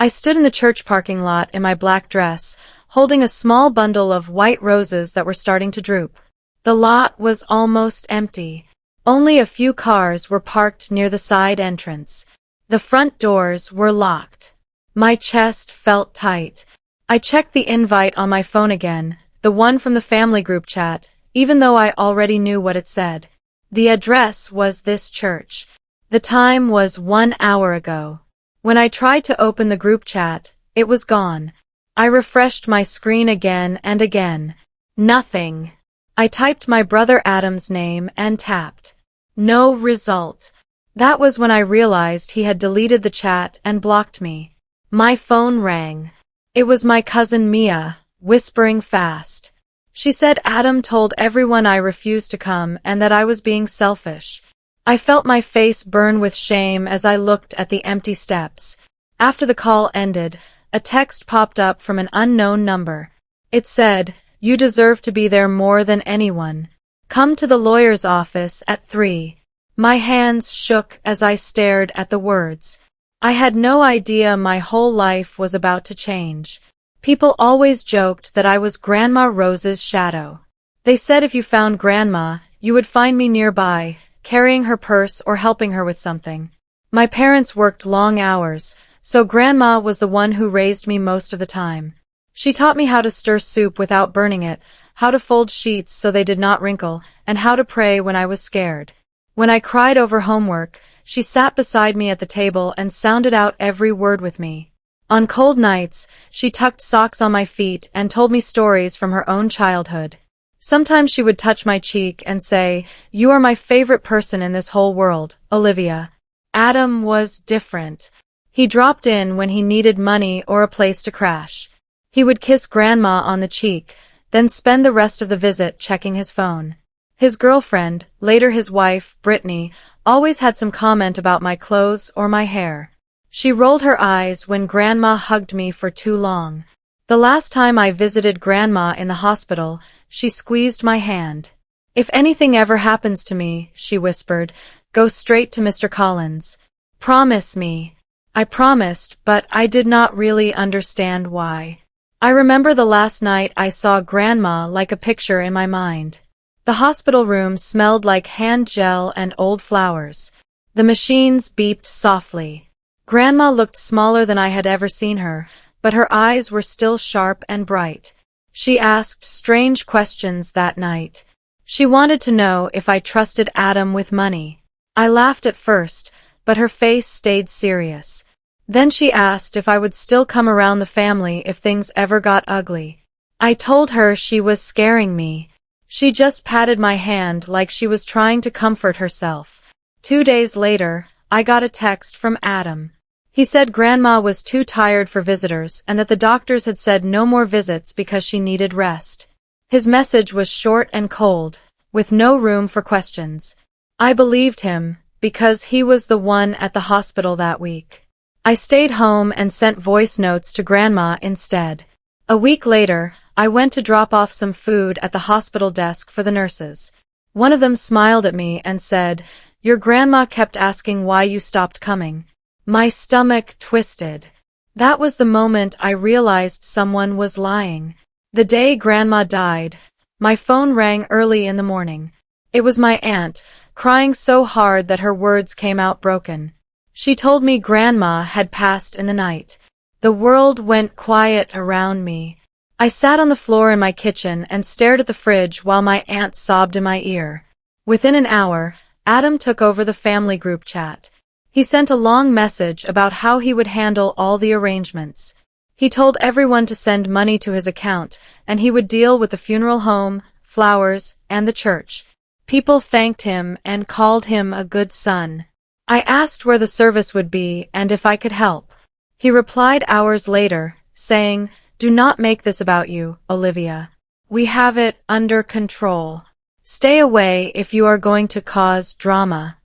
I stood in the church parking lot in my black dress, holding a small bundle of white roses that were starting to droop. The lot was almost empty. Only a few cars were parked near the side entrance. The front doors were locked. My chest felt tight. I checked the invite on my phone again, the one from the family group chat, even though I already knew what it said. The address was this church. The time was 1 hour ago. When I tried to open the group chat, it was gone. I refreshed my screen again and again. Nothing. I typed my brother Adam's name and tapped. No result. That was when I realized he had deleted the chat and blocked me. My phone rang. It was my cousin Mia, whispering fast. She said Adam told everyone I refused to come and that I was being selfish. I felt my face burn with shame as I looked at the empty steps. After the call ended, a text popped up from an unknown number. It said, "You deserve to be there more than anyone. Come to the lawyer's office at 3. My hands shook as I stared at the words. I had no idea my whole life was about to change. People always joked that I was Grandma Rose's shadow. They said if you found Grandma, you would find me nearby, carrying her purse or helping her with something. My parents worked long hours, so Grandma was the one who raised me most of the time. She taught me how to stir soup without burning it, how to fold sheets so they did not wrinkle, and how to pray when I was scared. When I cried over homework, she sat beside me at the table and sounded out every word with me. On cold nights, she tucked socks on my feet and told me stories from her own childhood. Sometimes she would touch my cheek and say, "You are my favorite person in this whole world, Olivia." Adam was different. He dropped in when he needed money or a place to crash. He would kiss Grandma on the cheek, then spend the rest of the visit checking his phone. His girlfriend, later his wife, Brittany, always had some comment about my clothes or my hair. She rolled her eyes when Grandma hugged me for too long. The last time I visited Grandma in the hospital, she squeezed my hand. "If anything ever happens to me," she whispered, "go straight to Mr. Collins. Promise me." I promised, but I did not really understand why. I remember the last night I saw Grandma like a picture in my mind. The hospital room smelled like hand gel and old flowers. The machines beeped softly. Grandma looked smaller than I had ever seen her, but her eyes were still sharp and bright. She asked strange questions that night. She wanted to know if I trusted Adam with money. I laughed at first, but her face stayed serious. Then she asked if I would still come around the family if things ever got ugly. I told her she was scaring me. She just patted my hand like she was trying to comfort herself. 2 days later, I got a text from Adam. He said Grandma was too tired for visitors and that the doctors had said no more visits because she needed rest. His message was short and cold, with no room for questions. I believed him, because he was the one at the hospital that week. I stayed home and sent voice notes to Grandma instead. A week later, I went to drop off some food at the hospital desk for the nurses. One of them smiled at me and said, "Your grandma kept asking why you stopped coming." My stomach twisted. That was the moment I realized someone was lying. The day Grandma died, my phone rang early in the morning. It was my aunt, crying so hard that her words came out broken. She told me Grandma had passed in the night. The world went quiet around me. I sat on the floor in my kitchen and stared at the fridge while my aunt sobbed in my ear. Within an hour, Adam took over the family group chat. He sent a long message about how he would handle all the arrangements. He told everyone to send money to his account, and he would deal with the funeral home, flowers, and the church. People thanked him and called him a good son. I asked where the service would be and if I could help. He replied hours later, saying, "Do not make this about you, Olivia. We have it under control. Stay away if you are going to cause drama."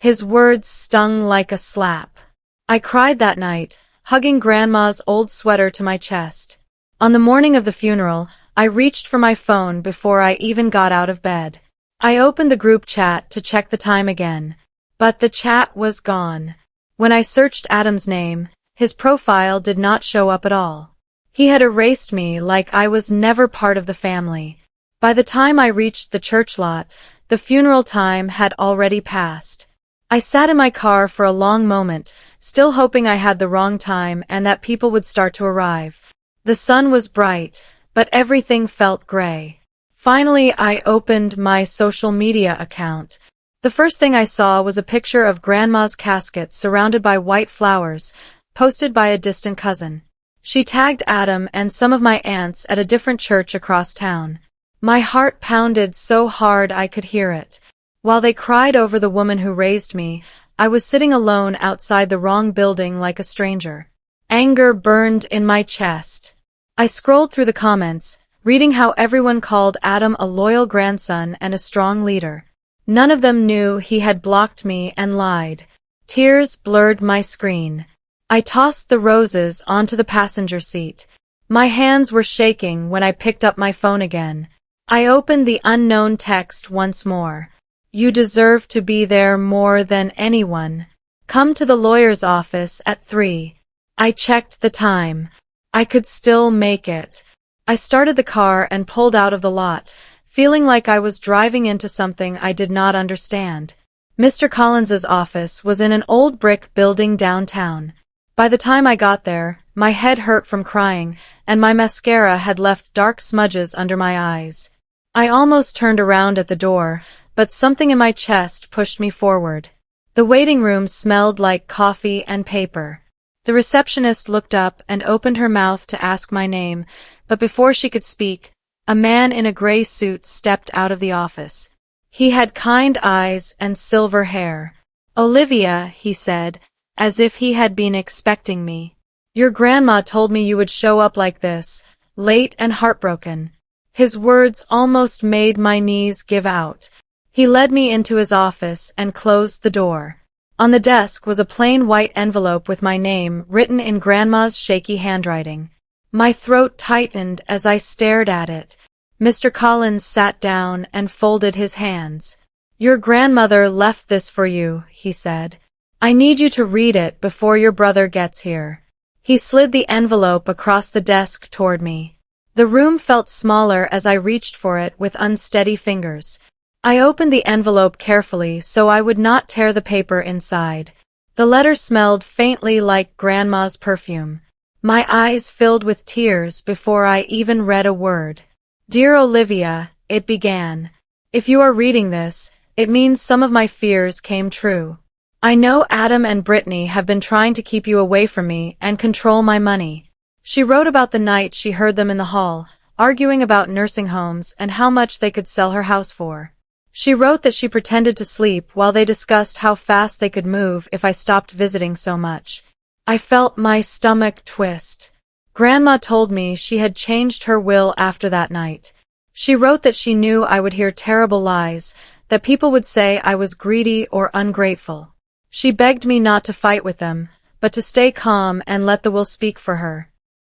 His words stung like a slap. I cried that night, hugging Grandma's old sweater to my chest. On the morning of the funeral, I reached for my phone before I even got out of bed. I opened the group chat to check the time again, but the chat was gone. When I searched Adam's name, His profile did not show up at all. He had erased me like I was never part of the family. By the time I reached the church lot, the funeral time had already passed. I sat in my car for a long moment, still hoping I had the wrong time and that people would start to arrive. The sun was bright, but everything felt gray. Finally, I opened my social media account. The first thing I saw was a picture of Grandma's casket surrounded by white flowers, posted by a distant cousin. She tagged Adam and some of my aunts at a different church across town. My heart pounded so hard I could hear it. While they cried over the woman who raised me, I was sitting alone outside the wrong building like a stranger. Anger burned in my chest. I scrolled through the comments, reading how everyone called Adam a loyal grandson and a strong leader. None of them knew he had blocked me and lied. Tears blurred my screen. I tossed the roses onto the passenger seat. My hands were shaking when I picked up my phone again. I opened the unknown text once more. You deserve to be there more than anyone. Come to the lawyer's office at 3. I checked the time. I could still make it. I started the car and pulled out of the lot, feeling like I was driving into something I did not understand. Mr. Collins's office was in an old brick building downtown. By the time I got there, my head hurt from crying, and my mascara had left dark smudges under my eyes. I almost turned around at the door, but something in my chest pushed me forward. The waiting room smelled like coffee and paper. The receptionist looked up and opened her mouth to ask my name, but before she could speak, a man in a gray suit stepped out of the office. He had kind eyes and silver hair. "Olivia," he said, as if he had been expecting me. "Your grandma told me you would show up like this, late and heartbroken." His words almost made my knees give out. He led me into his office and closed the door. On the desk was a plain white envelope with my name written in Grandma's shaky handwriting. My throat tightened as I stared at it. Mr. Collins sat down and folded his hands. "Your grandmother left this for you," he said. "I need you to read it before your brother gets here." He slid the envelope across the desk toward me. The room felt smaller as I reached for it with unsteady fingers. I opened the envelope carefully so I would not tear the paper inside. The letter smelled faintly like Grandma's perfume. My eyes filled with tears before I even read a word. "Dear Olivia," it began. "If you are reading this, it means some of my fears came true. I know Adam and Brittany have been trying to keep you away from me and control my money." She wrote about the night she heard them in the hall, arguing about nursing homes and how much they could sell her house for. She wrote that she pretended to sleep while they discussed how fast they could move if I stopped visiting so much. I felt my stomach twist. Grandma told me she had changed her will after that night. She wrote that she knew I would hear terrible lies, that people would say I was greedy or ungrateful. She begged me not to fight with them, but to stay calm and let the will speak for her.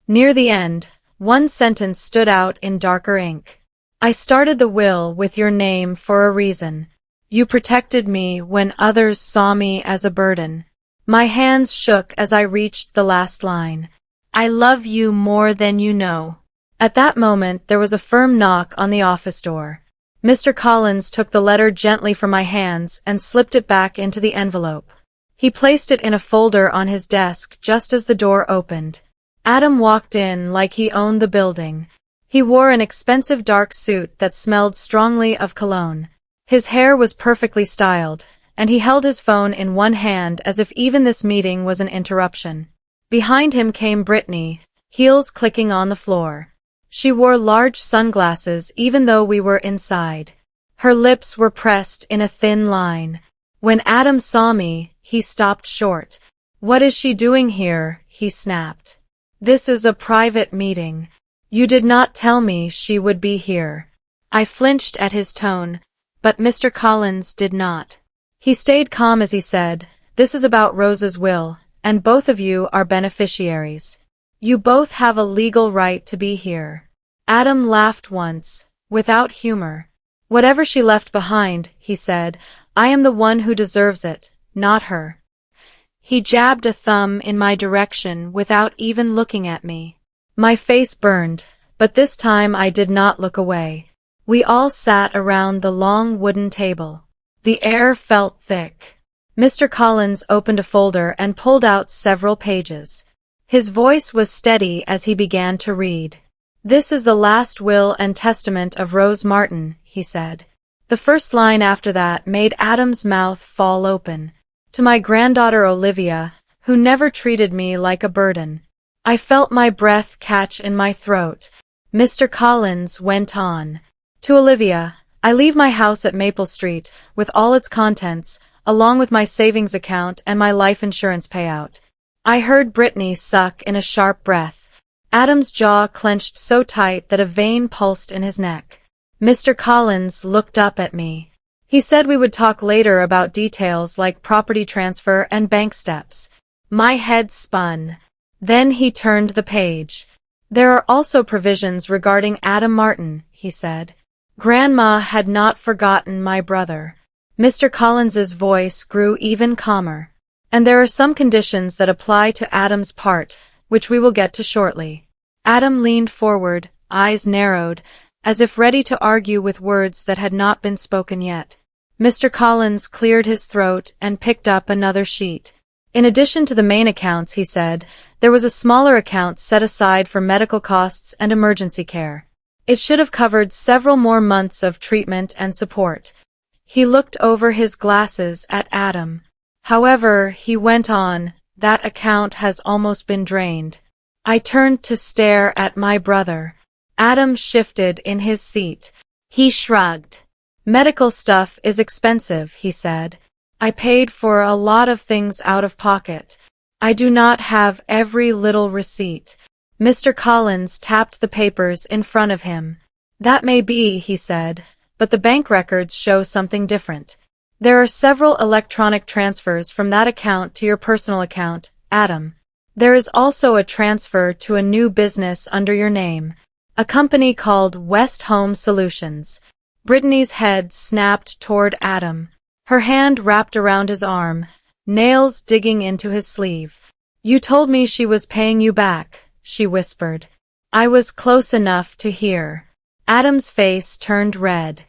Near the end, one sentence stood out in darker ink. "I started the will with your name for a reason. You protected me when others saw me as a burden." My hands shook as I reached the last line. "I love you more than you know." At that moment, there was a firm knock on the office door. Mr. Collins took the letter gently from my hands and slipped it back into the envelope. He placed it in a folder on his desk just as the door opened. Adam walked in like he owned the building. He wore an expensive dark suit that smelled strongly of cologne. His hair was perfectly styled, and he held his phone in one hand as if even this meeting was an interruption. Behind him came Brittany, heels clicking on the floor. She wore large sunglasses even though we were inside. Her lips were pressed in a thin line. When Adam saw me, he stopped short. "What is she doing here?" he snapped. "This is a private meeting. You did not tell me she would be here." I flinched at his tone, but Mr. Collins did not. He stayed calm as he said, "This is about Rose's will, and both of you are beneficiaries. You both have a legal right to be here." Adam laughed once, without humor. "Whatever she left behind," he said, "I am the one who deserves it, not her." He jabbed a thumb in my direction without even looking at me. My face burned, but this time I did not look away. We all sat around the long wooden table. The air felt thick. Mr. Collins opened a folder and pulled out several pages. His voice was steady as he began to read. "This is the last will and testament of Rose Martin," he said. The first line after that made Adam's mouth fall open. "To my granddaughter Olivia, who never treated me like a burden." I felt my breath catch in my throat. Mr. Collins went on. "To Olivia, I leave my house at Maple Street, with all its contents, along with my savings account and my life insurance payout." I heard Brittany suck in a sharp breath. Adam's jaw clenched so tight that a vein pulsed in his neck. Mr. Collins looked up at me. He said we would talk later about details like property transfer and bank steps. My head spun. Then he turned the page. "There are also provisions regarding Adam Martin," he said. Grandma had not forgotten my brother. Mr. Collins's voice grew even calmer. "And there are some conditions that apply to Adam's part, which we will get to shortly." Adam leaned forward, eyes narrowed, as if ready to argue with words that had not been spoken yet. Mr. Collins cleared his throat and picked up another sheet. "In addition to the main accounts," he said, "there was a smaller account set aside for medical costs and emergency care. It should have covered several more months of treatment and support." He looked over his glasses at Adam. "However," he went on, "that account has almost been drained." I turned to stare at my brother. Adam shifted in his seat. He shrugged. "Medical stuff is expensive," he said. "I paid for a lot of things out of pocket. I do not have every little receipt." Mr. Collins tapped the papers in front of him. "That may be," he said, "but the bank records show something different. There are several electronic transfers from that account to your personal account, Adam. There is also a transfer to a new business under your name, a company called West Home Solutions." Brittany's head snapped toward Adam. Her hand wrapped around his arm, nails digging into his sleeve. "You told me she was paying you back," she whispered. I was close enough to hear. Adam's face turned red.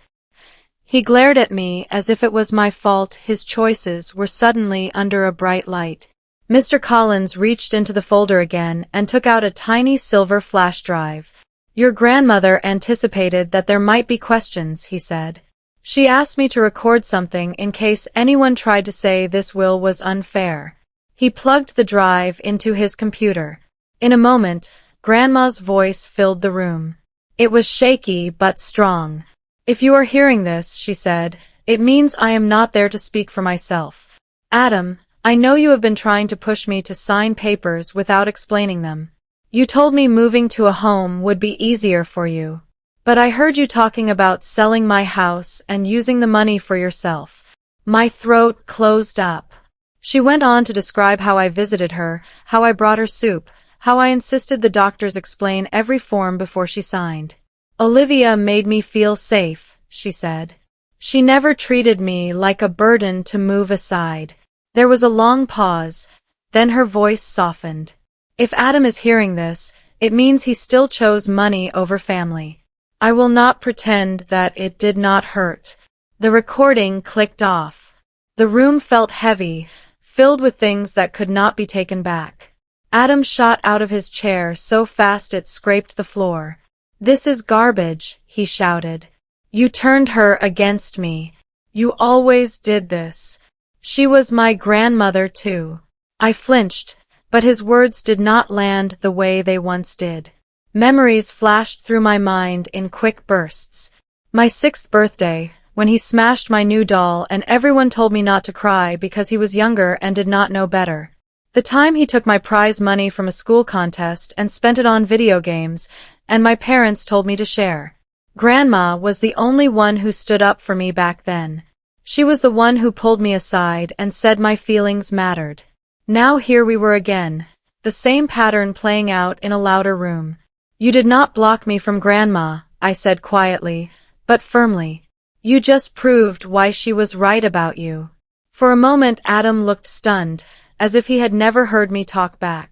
He glared at me as if it was my fault his choices were suddenly under a bright light. Mr. Collins reached into the folder again and took out a tiny silver flash drive. "Your grandmother anticipated that there might be questions," he said. "She asked me to record something in case anyone tried to say this will was unfair." He plugged the drive into his computer. In a moment, Grandma's voice filled the room. It was shaky but strong. "If you are hearing this," she said, "it means I am not there to speak for myself. Adam, I know you have been trying to push me to sign papers without explaining them. You told me moving to a home would be easier for you. But I heard you talking about selling my house and using the money for yourself." My throat closed up. She went on to describe how I visited her, how I brought her soup, how I insisted the doctors explain every form before she signed. "Olivia made me feel safe," she said. "She never treated me like a burden to move aside." There was a long pause, then her voice softened. "If Adam is hearing this, it means he still chose money over family. I will not pretend that it did not hurt." The recording clicked off. The room felt heavy, filled with things that could not be taken back. Adam shot out of his chair so fast it scraped the floor. "This is garbage," he shouted. "You turned her against me. You always did this. She was my grandmother too." I flinched, but his words did not land the way they once did. Memories flashed through my mind in quick bursts. My 6th birthday, when he smashed my new doll and everyone told me not to cry because he was younger and did not know better. The time he took my prize money from a school contest and spent it on video games, and my parents told me to share. Grandma was the only one who stood up for me back then. She was the one who pulled me aside and said my feelings mattered. Now here we were again, the same pattern playing out in a louder room. "You did not block me from Grandma," I said quietly, but firmly. "You just proved why she was right about you." For a moment Adam looked stunned, as if he had never heard me talk back.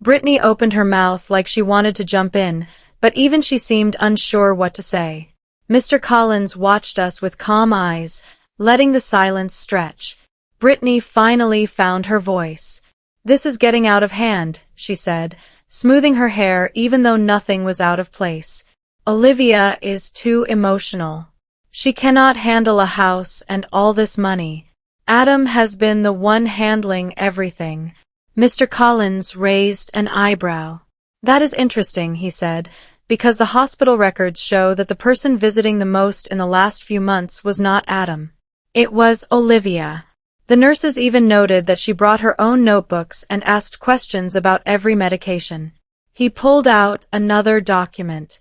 Brittany opened her mouth like she wanted to jump in, but even she seemed unsure what to say. Mr. Collins watched us with calm eyes, letting the silence stretch. Brittany finally found her voice. "This is getting out of hand," she said, smoothing her hair even though nothing was out of place. "Olivia is too emotional. She cannot handle a house and all this money. Adam has been the one handling everything." Mr. Collins raised an eyebrow. "That is interesting," he said, "because the hospital records show that the person visiting the most in the last few months was not Adam. It was Olivia. The nurses even noted that she brought her own notebooks and asked questions about every medication." He pulled out another document.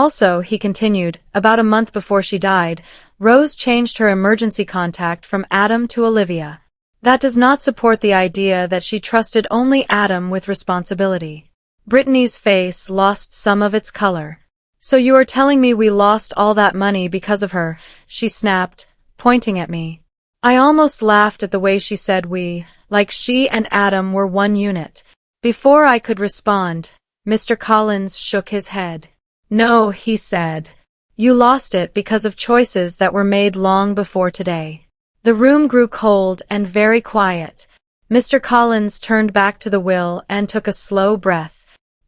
"Also," he continued, "about a month before she died, Rose changed her emergency contact from Adam to Olivia. That does not support the idea that she trusted only Adam with responsibility." Brittany's face lost some of its color. "So you are telling me we lost all that money because of her?" she snapped, pointing at me. I almost laughed at the way she said we, like she and Adam were one unit. Before I could respond, Mr. Collins shook his head. "No," he said. "You lost it because of choices that were made long before today." The room grew cold and very quiet. Mr. Collins turned back to the will and took a slow breath.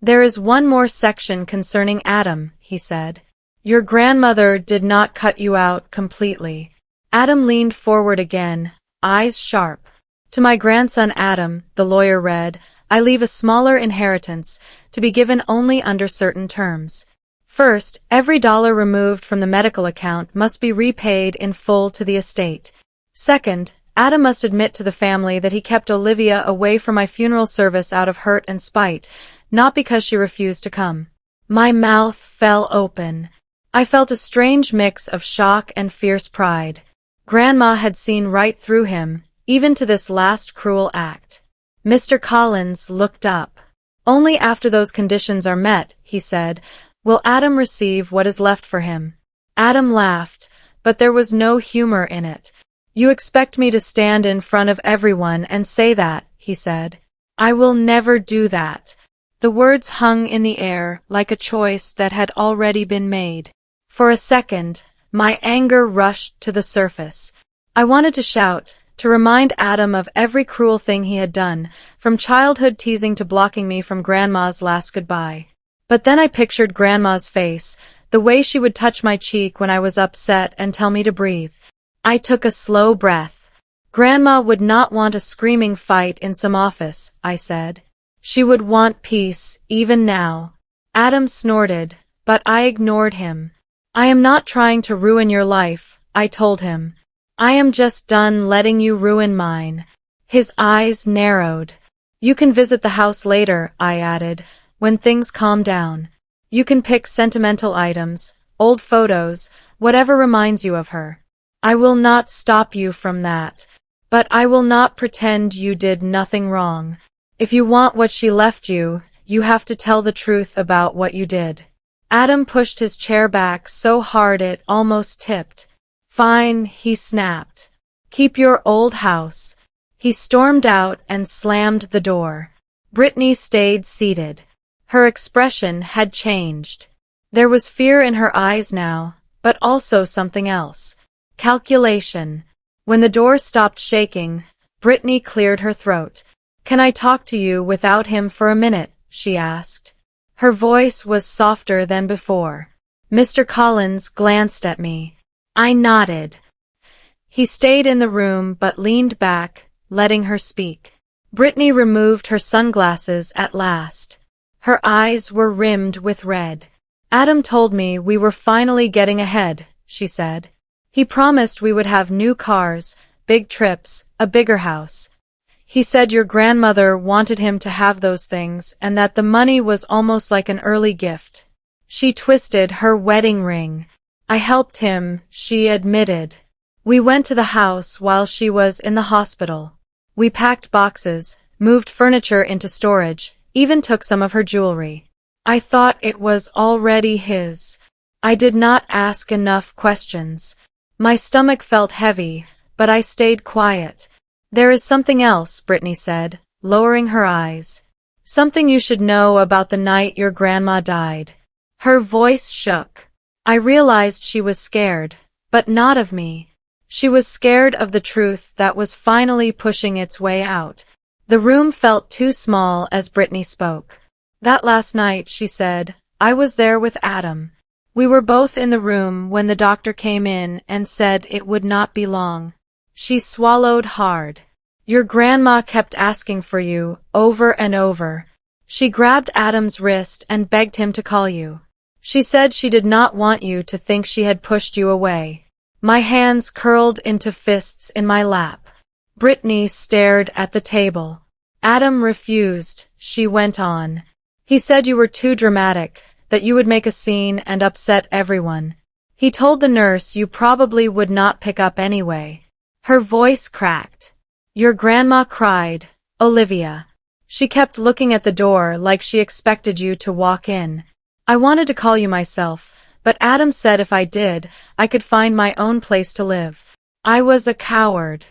"There is one more section concerning Adam," he said. "Your grandmother did not cut you out completely." Adam leaned forward again, eyes sharp. "To my grandson Adam," the lawyer read, "I leave a smaller inheritance, to be given only under certain terms. First, every dollar removed from the medical account must be repaid in full to the estate. Second, Adam must admit to the family that he kept Olivia away from my funeral service out of hurt and spite, not because she refused to come." My mouth fell open. I felt a strange mix of shock and fierce pride. Grandma had seen right through him, even to this last cruel act. Mr. Collins looked up. "Only after those conditions are met," he said, "will Adam receive what is left for him." Adam laughed, but there was no humor in it. "You expect me to stand in front of everyone and say that," he said. "I will never do that." The words hung in the air like a choice that had already been made. For a second, my anger rushed to the surface. I wanted to shout, to remind Adam of every cruel thing he had done, from childhood teasing to blocking me from Grandma's last goodbye. But then I pictured Grandma's face, the way she would touch my cheek when I was upset and tell me to breathe. I took a slow breath. "Grandma would not want a screaming fight in some office," I said. "She would want peace, even now." Adam snorted, but I ignored him. "I am not trying to ruin your life," I told him. "I am just done letting you ruin mine." His eyes narrowed. "You can visit the house later," I added, "when things calm down. You can pick sentimental items, old photos, whatever reminds you of her. I will not stop you from that. But I will not pretend you did nothing wrong. If you want what she left you, you have to tell the truth about what you did." Adam pushed his chair back so hard it almost tipped. "Fine," he snapped. "Keep your old house." He stormed out and slammed the door. Brittany stayed seated. Her expression had changed. There was fear in her eyes now, but also something else. Calculation. When the door stopped shaking, Brittany cleared her throat. "Can I talk to you without him for a minute?" she asked. Her voice was softer than before. Mr. Collins glanced at me. I nodded. He stayed in the room but leaned back, letting her speak. Brittany removed her sunglasses at last. Her eyes were rimmed with red. "Adam told me we were finally getting ahead," she said. "He promised we would have new cars, big trips, a bigger house. He said your grandmother wanted him to have those things and that the money was almost like an early gift." She twisted her wedding ring. "I helped him," she admitted. "We went to the house while she was in the hospital. We packed boxes, moved furniture into storage, even took some of her jewelry. I thought it was already his. I did not ask enough questions. My stomach felt heavy, but I stayed quiet." "There is something else," Brittany said, lowering her eyes. Something you should know about the night your grandma died. Her voice shook. I realized she was scared, but not of me. She was scared of the truth that was finally pushing its way out. The room felt too small as Brittany spoke. That last night, she said, I was there with Adam. We were both in the room when the doctor came in and said it would not be long. She swallowed hard. Your grandma kept asking for you, over and over. She grabbed Adam's wrist and begged him to call you. She said she did not want you to think she had pushed you away. My hands curled into fists in my lap. Brittany stared at the table. Adam refused, she went on. He said you were too dramatic, that you would make a scene and upset everyone. He told the nurse you probably would not pick up anyway. Her voice cracked. Your grandma cried, Olivia. She kept looking at the door like she expected you to walk in. I wanted to call you myself, but Adam said if I did, I could find my own place to live. I was a coward.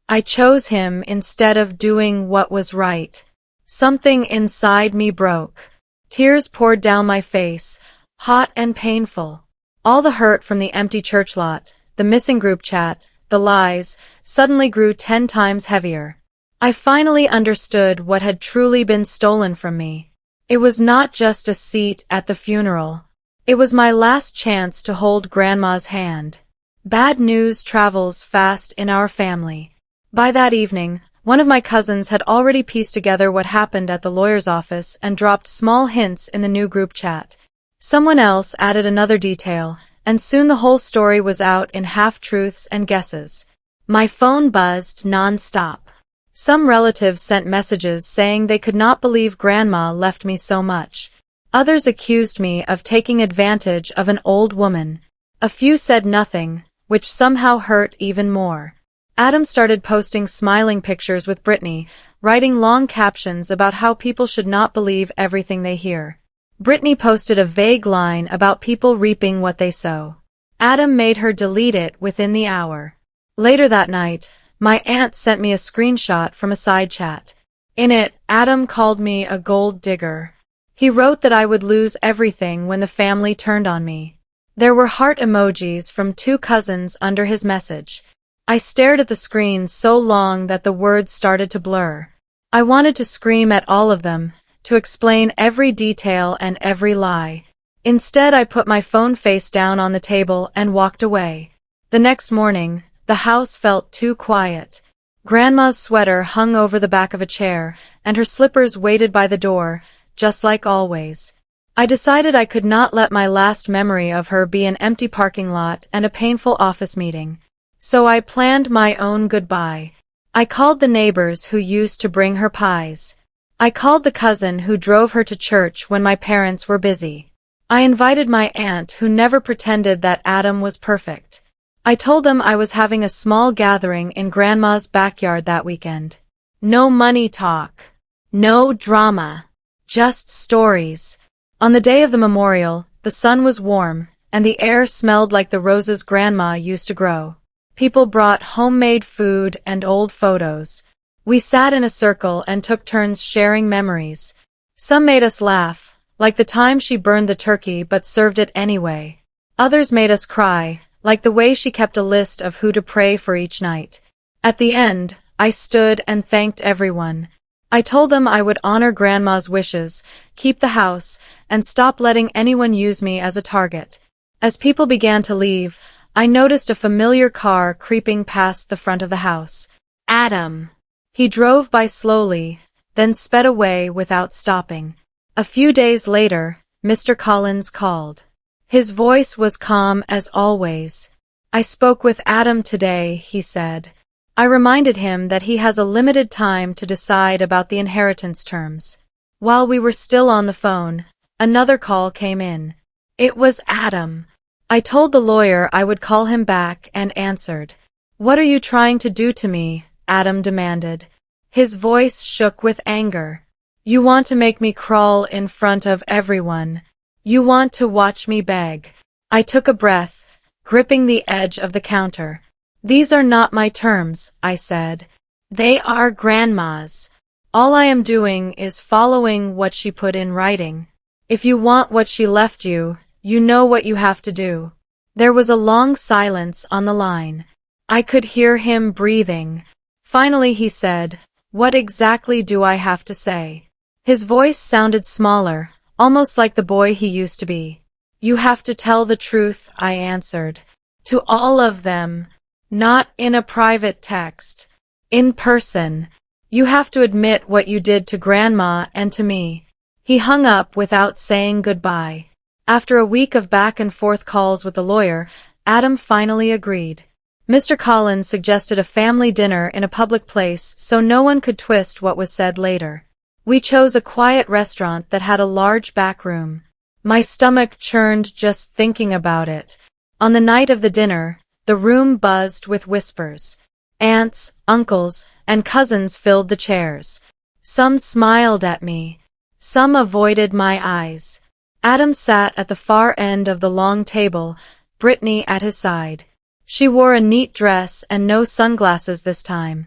I chose him instead of doing what was right. Something inside me broke. Tears poured down my face, hot and painful. All the hurt from the empty church lot, the missing group chat, the lies, suddenly grew 10 times heavier. I finally understood what had truly been stolen from me. It was not just a seat at the funeral. It was my last chance to hold Grandma's hand. Bad news travels fast in our family. By that evening, one of my cousins had already pieced together what happened at the lawyer's office and dropped small hints in the new group chat. Someone else added another detail, and soon the whole story was out in half-truths and guesses. My phone buzzed non-stop. Some relatives sent messages saying they could not believe Grandma left me so much. Others accused me of taking advantage of an old woman. A few said nothing, which somehow hurt even more. Adam started posting smiling pictures with Brittany, writing long captions about how people should not believe everything they hear. Brittany posted a vague line about people reaping what they sow. Adam made her delete it within the hour. Later that night, my aunt sent me a screenshot from a side chat. In it, Adam called me a gold digger. He wrote that I would lose everything when the family turned on me. There were heart emojis from 2 cousins under his message. I stared at the screen so long that the words started to blur. I wanted to scream at all of them, to explain every detail and every lie. Instead, I put my phone face down on the table and walked away. The next morning, the house felt too quiet. Grandma's sweater hung over the back of a chair, and her slippers waited by the door, just like always. I decided I could not let my last memory of her be an empty parking lot and a painful office meeting. So I planned my own goodbye. I called the neighbors who used to bring her pies. I called the cousin who drove her to church when my parents were busy. I invited my aunt who never pretended that Adam was perfect. I told them I was having a small gathering in Grandma's backyard that weekend. No money talk. No drama. Just stories. On the day of the memorial, the sun was warm, and the air smelled like the roses Grandma used to grow. People brought homemade food and old photos. We sat in a circle and took turns sharing memories. Some made us laugh, like the time she burned the turkey but served it anyway. Others made us cry, like the way she kept a list of who to pray for each night. At the end, I stood and thanked everyone. I told them I would honor Grandma's wishes, keep the house, and stop letting anyone use me as a target. As people began to leave, I noticed a familiar car creeping past the front of the house. Adam. He drove by slowly, then sped away without stopping. A few days later, Mr. Collins called. His voice was calm as always. I spoke with Adam today, he said. I reminded him that he has a limited time to decide about the inheritance terms. While we were still on the phone, another call came in. It was Adam. I told the lawyer I would call him back and answered. What are you trying to do to me? Adam demanded. His voice shook with anger. You want to make me crawl in front of everyone. You want to watch me beg. I took a breath, gripping the edge of the counter. These are not my terms, I said. They are Grandma's. All I am doing is following what she put in writing. If you want what she left you, you know what you have to do. There was a long silence on the line. I could hear him breathing. Finally he said, "What exactly do I have to say?" His voice sounded smaller, almost like the boy he used to be. "You have to tell the truth," I answered. "To all of them. Not in a private text. In person. You have to admit what you did to Grandma and to me." He hung up without saying goodbye. After a week of back and forth calls with the lawyer, Adam finally agreed. Mr. Collins suggested a family dinner in a public place so no one could twist what was said later. We chose a quiet restaurant that had a large back room. My stomach churned just thinking about it. On the night of the dinner, the room buzzed with whispers. Aunts, uncles, and cousins filled the chairs. Some smiled at me. Some avoided my eyes. Adam sat at the far end of the long table, Brittany at his side. She wore a neat dress and no sunglasses this time.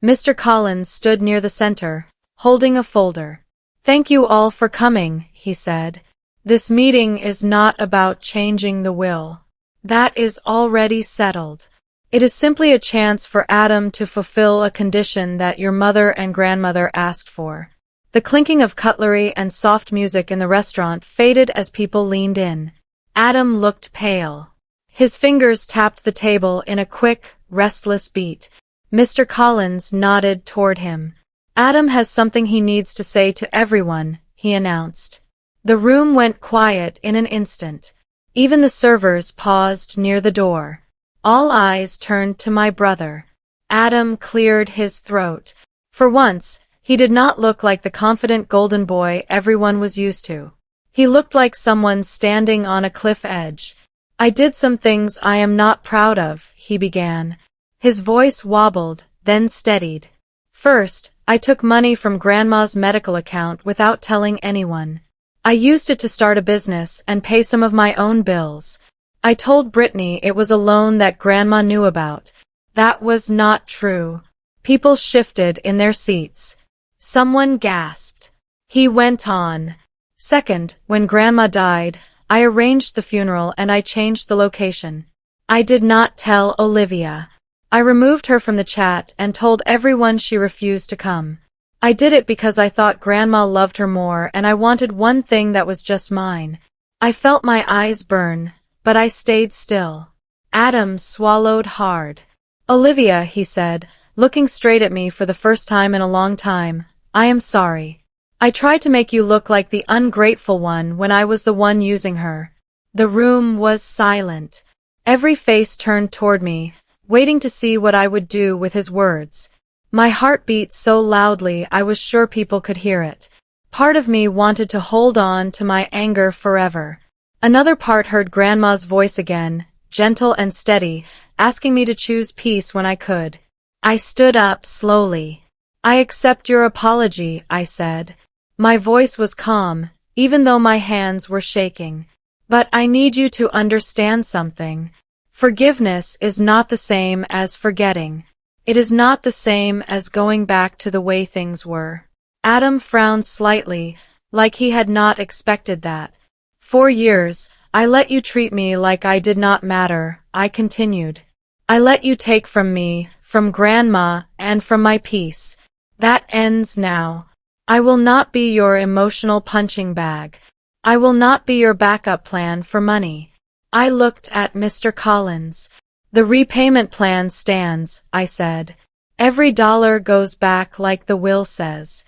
Mr. Collins stood near the center, holding a folder. "Thank you all for coming," he said. "This meeting is not about changing the will. That is already settled. It is simply a chance for Adam to fulfill a condition that your mother and grandmother asked for." The clinking of cutlery and soft music in the restaurant faded as people leaned in. Adam looked pale. His fingers tapped the table in a quick, restless beat. Mr. Collins nodded toward him. "Adam has something he needs to say to everyone," he announced. The room went quiet in an instant. Even the servers paused near the door. All eyes turned to my brother. Adam cleared his throat. For once, he did not look like the confident golden boy everyone was used to. He looked like someone standing on a cliff edge. "I did some things I am not proud of," he began. His voice wobbled, then steadied. "First, I took money from Grandma's medical account without telling anyone. I used it to start a business and pay some of my own bills. I told Brittany it was a loan that Grandma knew about. That was not true." People shifted in their seats. Someone gasped. He went on. "Second, when Grandma died, I arranged the funeral and I changed the location. I did not tell Olivia. I removed her from the chat and told everyone she refused to come. I did it because I thought Grandma loved her more and I wanted one thing that was just mine." I felt my eyes burn, but I stayed still. Adam swallowed hard. "Olivia," he said, looking straight at me for the first time in a long time, "I am sorry. I tried to make you look like the ungrateful one when I was the one using her." The room was silent. Every face turned toward me, waiting to see what I would do with his words. My heart beat so loudly I was sure people could hear it. Part of me wanted to hold on to my anger forever. Another part heard Grandma's voice again, gentle and steady, asking me to choose peace when I could. I stood up slowly. "I accept your apology," I said. My voice was calm, even though my hands were shaking. "But I need you to understand something. Forgiveness is not the same as forgetting. It is not the same as going back to the way things were." Adam frowned slightly, like he had not expected that. "For years, I let you treat me like I did not matter," I continued. "I let you take from me, from Grandma, and from my peace. That ends now. I will not be your emotional punching bag. I will not be your backup plan for money." I looked at Mr. Collins. "The repayment plan stands," I said. "Every dollar goes back like the will says.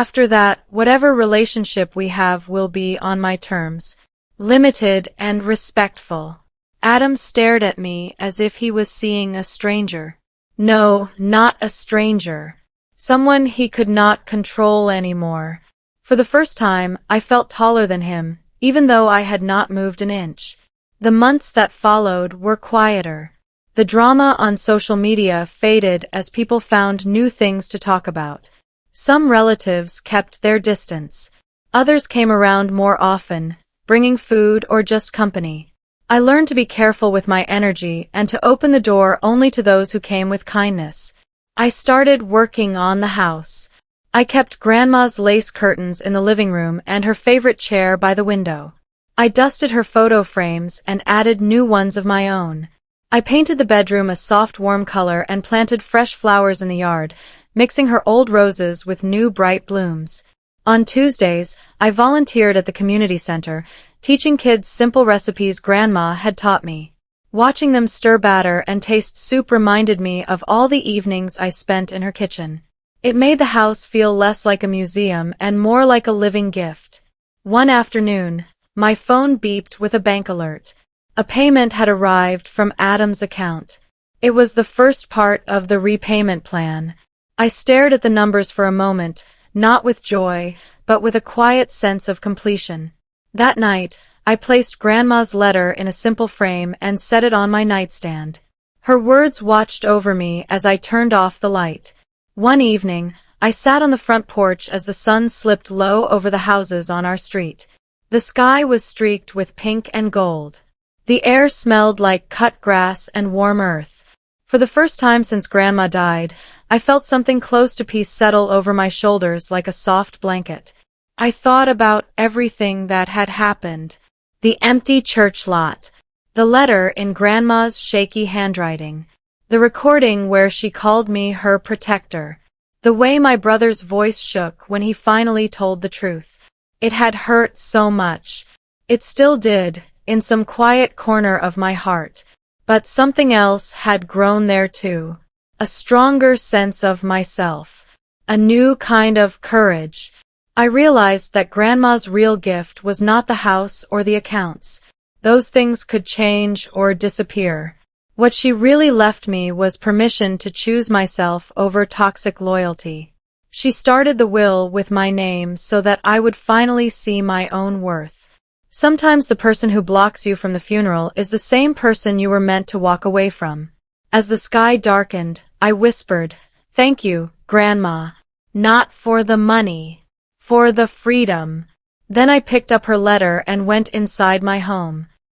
After that, whatever relationship we have will be on my terms. Limited and respectful." Adam stared at me as if he was seeing a stranger. No, not a stranger. Someone he could not control anymore. For the first time, I felt taller than him, even though I had not moved an inch. The months that followed were quieter. The drama on social media faded as people found new things to talk about. Some relatives kept their distance. Others came around more often, bringing food or just company. I learned to be careful with my energy and to open the door only to those who came with kindness. I started working on the house. I kept Grandma's lace curtains in the living room and her favorite chair by the window. I dusted her photo frames and added new ones of my own. I painted the bedroom a soft warm color and planted fresh flowers in the yard, mixing her old roses with new bright blooms. On Tuesdays, I volunteered at the community center, teaching kids simple recipes Grandma had taught me. Watching them stir batter and taste soup reminded me of all the evenings I spent in her kitchen. It made the house feel less like a museum and more like a living gift. One afternoon, my phone beeped with a bank alert. A payment had arrived from Adam's account. It was the first part of the repayment plan. I stared at the numbers for a moment, not with joy, but with a quiet sense of completion. That night, I placed Grandma's letter in a simple frame and set it on my nightstand. Her words watched over me as I turned off the light. One evening, I sat on the front porch as the sun slipped low over the houses on our street. The sky was streaked with pink and gold. The air smelled like cut grass and warm earth. For the first time since Grandma died, I felt something close to peace settle over my shoulders like a soft blanket. I thought about everything that had happened. The empty church lot. The letter in Grandma's shaky handwriting. The recording where she called me her protector. The way my brother's voice shook when he finally told the truth. It had hurt so much. It still did, in some quiet corner of my heart. But something else had grown there too. A stronger sense of myself. A new kind of courage. I realized that Grandma's real gift was not the house or the accounts. Those things could change or disappear. What she really left me was permission to choose myself over toxic loyalty. She started the will with my name so that I would finally see my own worth. Sometimes the person who blocks you from the funeral is the same person you were meant to walk away from. As the sky darkened, I whispered, "Thank you, Grandma. Not for the money. For the freedom." Then I picked up her letter and went inside my home.